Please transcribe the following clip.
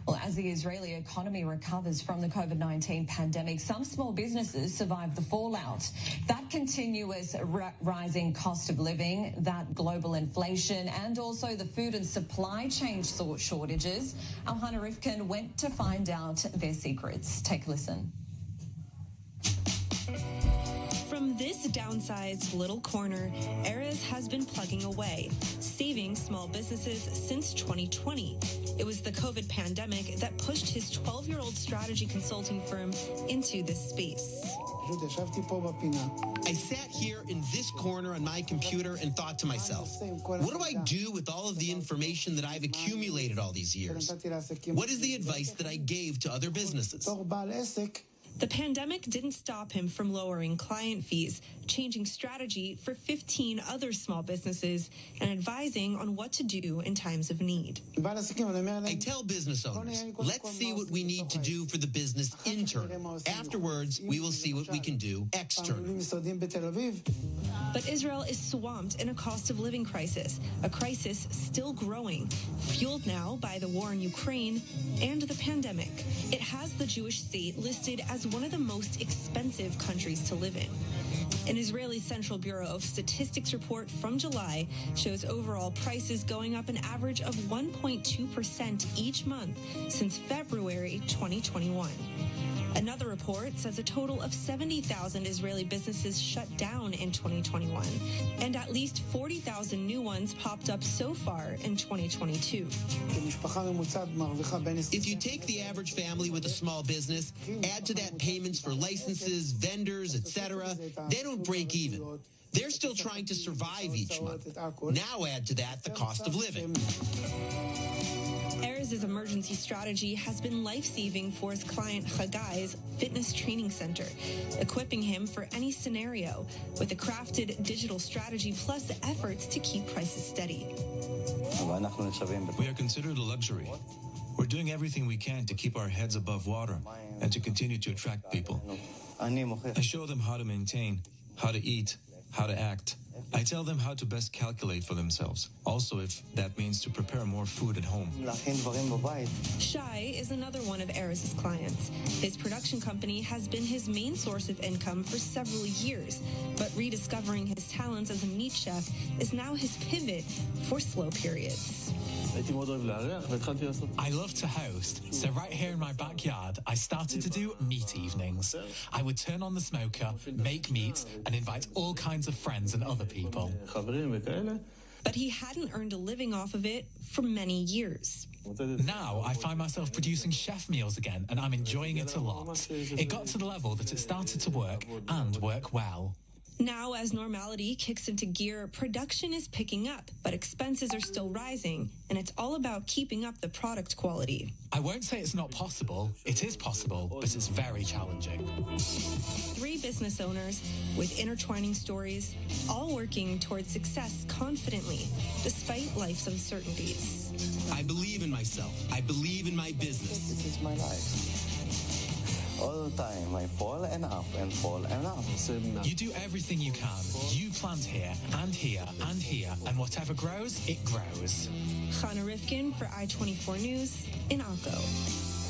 Well, as the Israeli economy recovers from the COVID-19 pandemic, some small businesses survive the fallout. That continuous rising cost of living, that global inflation, and also the food and supply chain shortages. Our Hannah Rifkin went to find out their secrets. Take a listen. From this downsized little corner, Erez has been plugging away, saving small businesses since 2020. It was the COVID pandemic that pushed his 12-year-old strategy consulting firm into this space. I sat here in this corner on my computer and thought to myself, what do I do with all of the information that I've accumulated all these years? What is the advice that I gave to other businesses? The pandemic didn't stop him from lowering client fees, changing strategy for 15 other small businesses, and advising on what to do in times of need. I tell business owners, let's see what we need to do for the business internally. Afterwards, we will see what we can do externally. But Israel is swamped in a cost of living crisis, a crisis still growing, fueled now by the war in Ukraine and the pandemic. It has the Jewish state listed as one of the most expensive countries to live in. An Israeli Central Bureau of Statistics report from July shows overall prices going up an average of 1.2% each month since February 2021. Another report says a total of 70,000 Israeli businesses shut down in 2021, and at least 40,000 new ones popped up so far in 2022. If you take the average family with a small business, add to that payments for licenses, vendors, etc., they don't break even. They're still trying to survive each month. Now add to that the cost of living. Erez's emergency strategy has been life-saving for his client Hagai's fitness training center, equipping him for any scenario with a crafted digital strategy plus efforts to keep prices steady. We are considered a luxury. We're doing everything we can to keep our heads above water and to continue to attract people. I show them how to maintain, how to eat, how to act. I tell them how to best calculate for themselves. Also, if that means to prepare more food at home. Shai is another one of Erez's clients. His production company has been his main source of income for several years, but rediscovering his talents as a meat chef is now his pivot for slow periods. I love to host, so right here in my backyard, I started to do meat evenings. I would turn on the smoker, make meat, and invite all kinds of friends and other people. But he hadn't earned a living off of it for many years. Now I find myself producing chef meals again, and I'm enjoying it a lot. It got to the level that it started to work, and work well. Now, as normality kicks into gear, production is picking up, but expenses are still rising, and it's all about keeping up the product quality. I won't say it's not possible. It is possible, but it's very challenging. 3 business owners with intertwining stories, all working towards success confidently, despite life's uncertainties. I believe in myself. I believe in my business. This is my life. All the time, I fall and up and fall and up. You do everything you can. You plant here and here and here, and whatever grows, it grows. Hannah Rifkin for i24news in Akko.